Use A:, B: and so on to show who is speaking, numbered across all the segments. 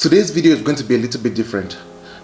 A: Today's video is going to be a little bit different.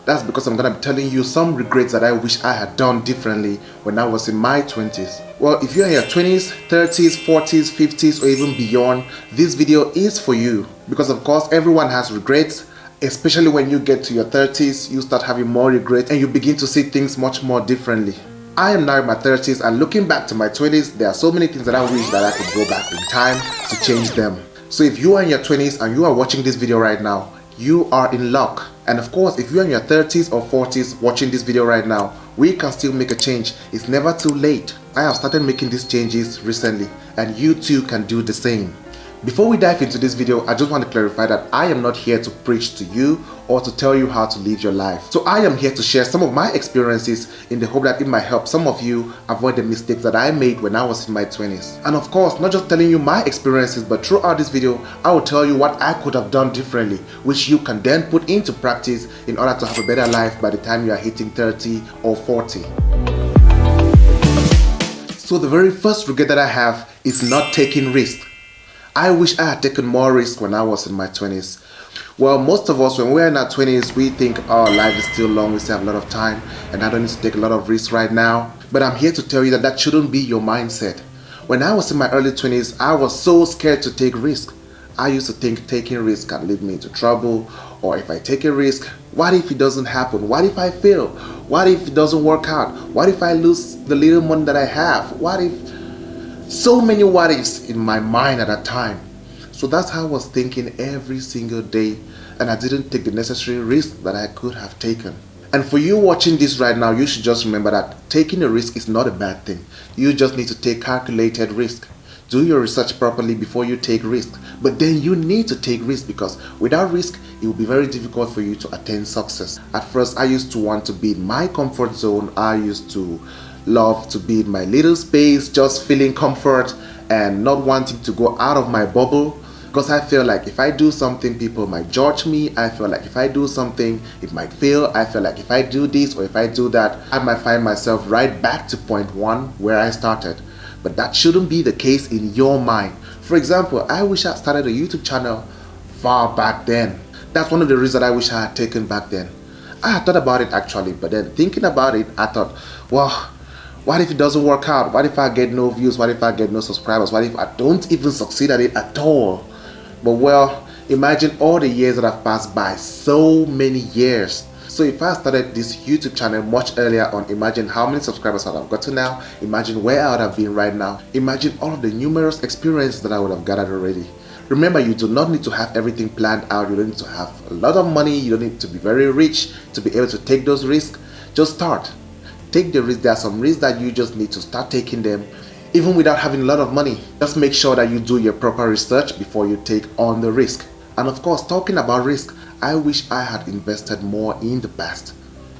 A: That's because I'm going to be telling you some regrets that I wish I had done differently when I was in my 20s. Well, if you're in your 20s, 30s, 40s, 50s, or even beyond, this video is for you. Because of course, everyone has regrets, especially when you get to your 30s, you start having more regrets and you begin to see things much more differently. I am now in my 30s, and looking back to my 20s, there are so many things that I wish that I could go back in time to change them. So if you are in your 20s and you are watching this video right now, you are in luck. And of course, if you're in your 30s or 40s watching this video right now, we can still make a change. It's never too late. I have started making these changes recently, and you too can do the same. Before we dive into this video, I just want to clarify that I am not here to preach to you or to tell you how to live your life. So I am here to share some of my experiences in the hope that it might help some of you avoid the mistakes that I made when I was in my 20s. And of course, not just telling you my experiences, but throughout this video, I will tell you what I could have done differently, which you can then put into practice in order to have a better life by the time you are hitting 30 or 40. So the very first regret that I have is not taking risks. I wish I had taken more risk when I was in my 20s. Well, most of us, when we're in our 20s, we think, oh, life is still long, we still have a lot of time, and I don't need to take a lot of risks right now. But I'm here to tell you that that shouldn't be your mindset. When I was in my early 20s, I was so scared to take risks. I used to think taking risks can lead me into trouble, or if I take a risk, what if it doesn't happen? What if I fail? What if it doesn't work out? What if I lose the little money that I have? What if... So many what ifs in my mind at that time. So that's how I was thinking every single day, and I didn't take the necessary risk that I could have taken. And for you watching this right now, you should just remember that taking a risk is not a bad thing. You just need to take calculated risk. Do your research properly before you take risk. But then you need to take risk, because without risk, it will be very difficult for you to attain success. At first, I used to want to be in my comfort zone. I used to love to be in my little space, just feeling comfort and not wanting to go out of my bubble, because I feel like if I do something, people might judge me. I feel like if I do something, it might fail. I feel like if I do this or if I do that, I might find myself right back to point one where I started. But that shouldn't be the case in your mind. For example, I wish I started a YouTube channel far back then. That's one of the reasons I wish I had taken back then. I had thought about it actually, but then thinking about it, I thought, well, what if it doesn't work out? What if I get no views? What if I get no subscribers? What if I don't even succeed at it at all? But well, imagine all the years that have passed by, so many years. So if I started this YouTube channel much earlier on, imagine how many subscribers I would have gotten now. Imagine where I would have been right now. Imagine all of the numerous experiences that I would have gathered already. Remember, you do not need to have everything planned out. You don't need to have a lot of money. You don't need to be very rich to be able to take those risks. Just start. Take the risk. There are some risks that you just need to start taking them, even without having a lot of money. Just make sure that you do your proper research before you take on the risk. And of course, talking about risk, I wish I had invested more in the past.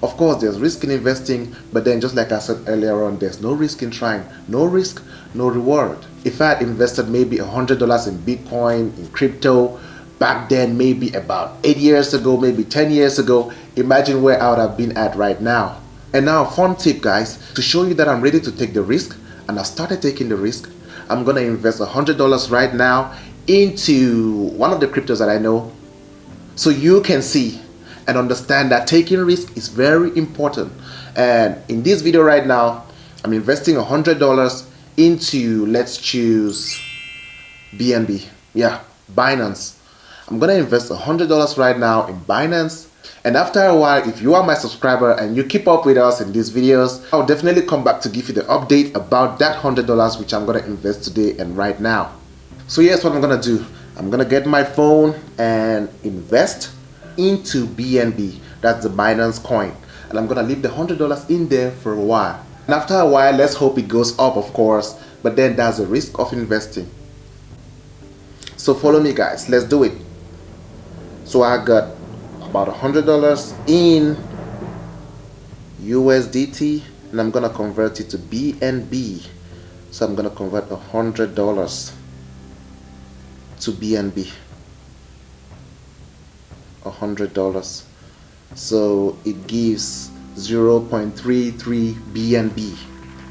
A: Of course, there's risk in investing, but then just like I said earlier on, there's no risk in trying. No risk, no reward. If I had invested maybe $100 in Bitcoin, in crypto, back then, maybe about 8 years ago, maybe 10 years ago, imagine where I would have been at right now. And now, fun tip guys, to show you that I'm ready to take the risk, and I started taking the risk, I'm gonna invest $100 right now into one of the cryptos that I know, so you can see and understand that taking risk is very important. And in this video right now, I'm investing $100 into, let's choose BNB, yeah, Binance. I'm gonna invest $100 right now in Binance. And after a while, if you are my subscriber and you keep up with us in these videos, I'll definitely come back to give you the update about that $100 which I'm going to invest today and right now. So here's what I'm going to do. I'm going to get my phone and invest into BNB. That's the Binance coin. And I'm going to leave the $100 in there for a while. And after a while, let's hope it goes up, of course. But then there's a risk of investing. So follow me guys. Let's do it. So I got about $100 in USDT, and I'm gonna convert it to BNB. So I'm gonna convert $100 to BNB. $100. So it gives 0.33 BNB.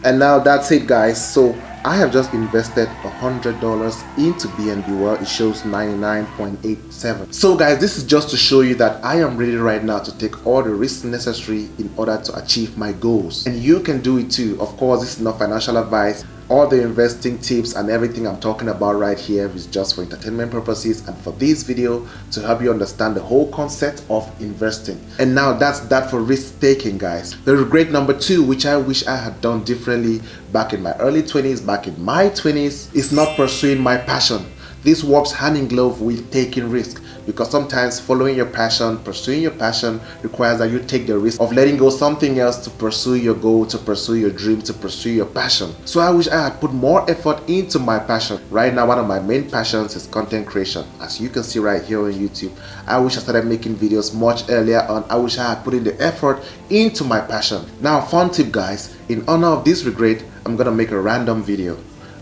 A: And now that's it guys. So I have just invested $100 into BNB. Well, it shows 99.87. So guys, this is just to show you that I am ready right now to take all the risks necessary in order to achieve my goals. And you can do it too. Of course, this is not financial advice. All the investing tips and everything I'm talking about right here is just for entertainment purposes and for this video to help you understand the whole concept of investing. And now that's that for risk taking, guys. The regret number 2, which I wish I had done differently back in my early 20s, back in my 20s, is not pursuing my passion. This works hand in glove with taking risk, because sometimes following your passion, pursuing your passion requires that you take the risk of letting go something else to pursue your goal, to pursue your dream, to pursue your passion. So I wish I had put more effort into my passion. Right now, one of my main passions is content creation. As you can see right here on YouTube, I wish I started making videos much earlier on. I wish I had put in the effort into my passion. Now, fun tip, guys, in honor of this regret, I'm gonna make a random video.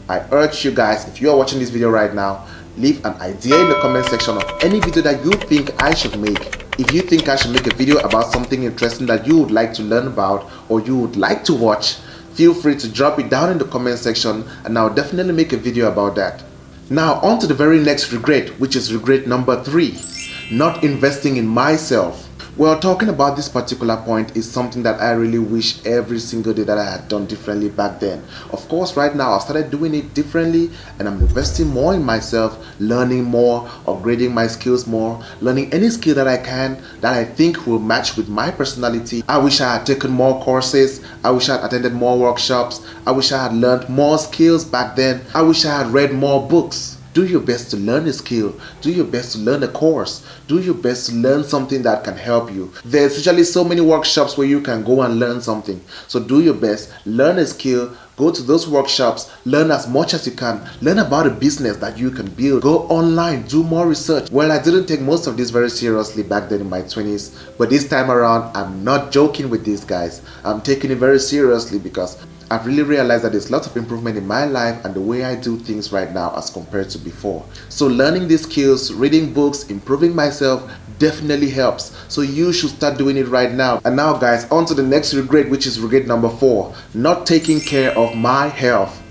A: I urge you guys, if you are watching this video right now, leave an idea in the comment section of any video that you think I should make. If you think I should make a video about something interesting that you would like to learn about or you would like to watch, feel free to drop it down in the comment section and I'll definitely make a video about that. Now on to the very next regret, which is regret number 3, not investing in myself. Well, talking about this particular point is something that I really wish every single day that I had done differently back then. Of course, right now I've started doing it differently and I'm investing more in myself, learning more, upgrading my skills more, learning any skill that I can that I think will match with my personality. I wish I had taken more courses. I wish I had attended more workshops. I wish I had learned more skills back then. I wish I had read more books. Do your best to learn a skill. Do your best to learn a course. Do your best to learn something that can help you. There's usually so many workshops where you can go and learn something. So do your best, learn a skill, go to those workshops, learn as much as you can, learn about a business that you can build, go online, do more research. Well, I didn't take most of this very seriously back then in my 20s, but this time around, I'm not joking with these guys. I'm taking it very seriously because I've really realized that there's lots of improvement in my life and the way I do things right now as compared to before. So learning these skills, reading books, improving myself definitely helps. So you should start doing it right now. And now guys, on to the next regret, which is regret number 4, not taking care of my health.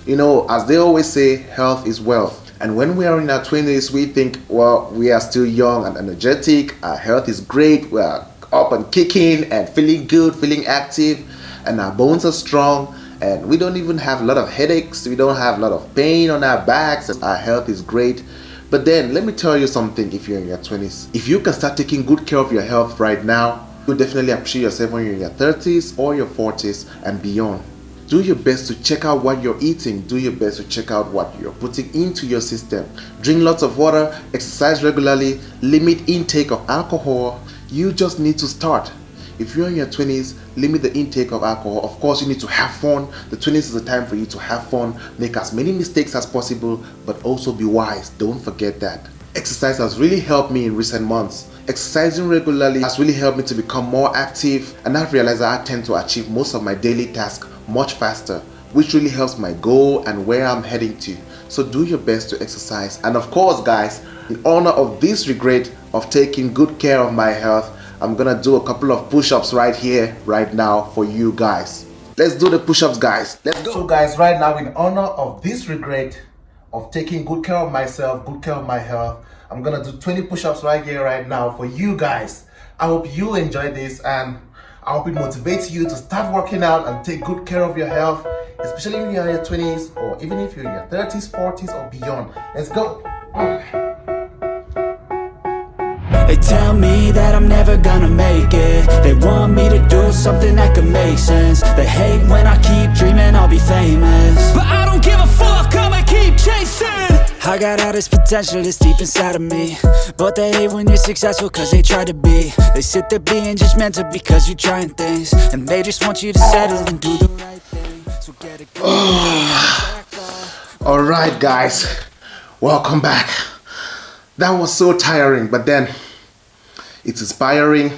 A: You know, as they always say, health is wealth. And when we are in our 20s, we think, well, we are still young and energetic, our health is great, we are up and kicking and feeling good, feeling active, and our bones are strong, and we don't even have a lot of headaches, we don't have a lot of pain on our backs, and our health is great. But then let me tell you something, if you're in your 20s, if you can start taking good care of your health right now, you'll definitely appreciate yourself when you're in your 30s or your 40s and beyond. Do your best to check out what you're eating. Do your best to check out what you're putting into your system. Drink lots of water, exercise regularly, limit intake of alcohol. You just need to start. If you're in your 20s, limit the intake of alcohol. Of course, you need to have fun. The 20s is a time for you to have fun, make as many mistakes as possible, but also be wise. Don't forget that. Exercise has really helped me in recent months. Exercising regularly has really helped me to become more active, and I've realized that I tend to achieve most of my daily tasks much faster, which really helps my goal and where I'm heading to. So do your best to exercise. And of course, guys, in honor of this regret of taking good care of my health, I'm gonna do a couple of push-ups right here, right now for you guys. Let's do the push-ups, guys. Let's go. So guys, right now, in honor of this regret of taking good care of myself, good care of my health, I'm gonna do 20 push-ups right here, right now for you guys. I hope you enjoy this and I hope it motivates you to start working out and take good care of your health, especially when you're in your 20s or even if you're in your 30s, 40s or beyond. Let's go.
B: They tell me that I'm never gonna make it. They want me to do something that could make sense. They hate when I keep dreaming I'll be famous, but I don't give a fuck, I'ma keep chasing. I got all this potential that's deep inside of me, but they hate when you're successful cause they try to be. They sit there being judgmental because you're trying things, and they just want you to settle and do the right thing. So get it going.
A: Alright guys, welcome back. That was so tiring, but then it's inspiring.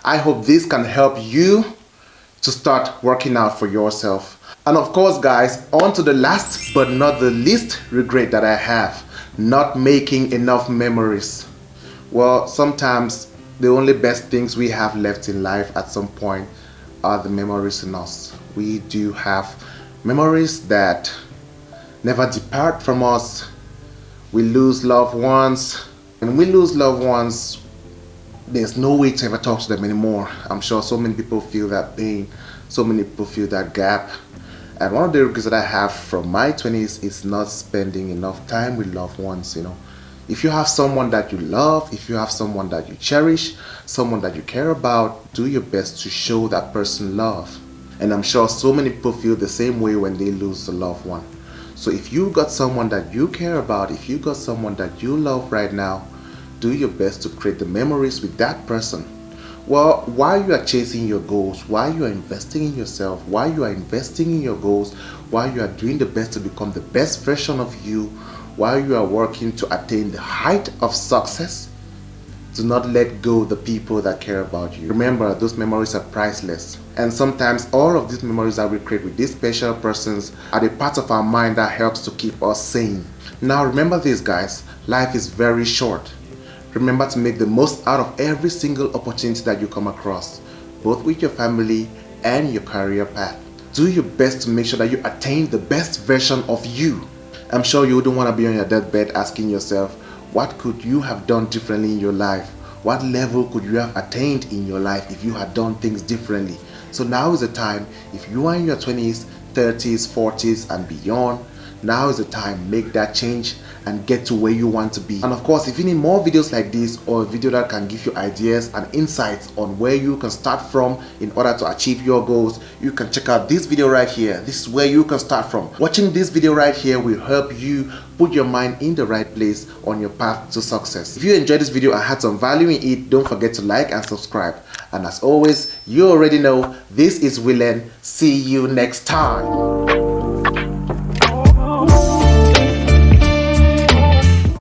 A: I hope this can help you to start working out for yourself. And of course guys, on to the last but not the least regret that I have, not making enough memories. Well, sometimes the only best things we have left in life at some point are the memories in us. We do have memories that never depart from us. We lose loved ones. When we lose loved ones, there's no way to ever talk to them anymore. I'm sure so many people feel that pain, so many people feel that gap. And one of the regrets that I have from my 20s is not spending enough time with loved ones. If you have someone that you love, if you have someone that you cherish, someone that you care about, do your best to show that person love. And I'm sure so many people feel the same way when they lose a loved one. So if you got someone that you care about, if you got someone that you love right now, do your best to create the memories with that person. Well, while you are chasing your goals, while you are investing in yourself, while you are investing in your goals, while you are doing the best to become the best version of you, while you are working to attain the height of success, do not let go of the people that care about you. Remember, those memories are priceless. And sometimes all of these memories that we create with these special persons are the part of our mind that helps to keep us sane. Now remember this, guys, life is very short. Remember to make the most out of every single opportunity that you come across, both with your family and your career path. Do your best to make sure that you attain the best version of you. I'm sure you wouldn't want to be on your deathbed asking yourself, what could you have done differently in your life? What level could you have attained in your life if you had done things differently? So now is the time, if you are in your 20s, 30s, 40s and beyond, now is the time, make that change and get to where you want to be. And of course, if you need more videos like this, or a video that can give you ideas and insights on where you can start from in order to achieve your goals, you can check out this video right here. This is where you can start from. Watching this video right here will help you put your mind in the right place on your path to success. If you enjoyed this video and had some value in it, don't forget to like and subscribe. And as always, you already know, this is Willen. See you next time.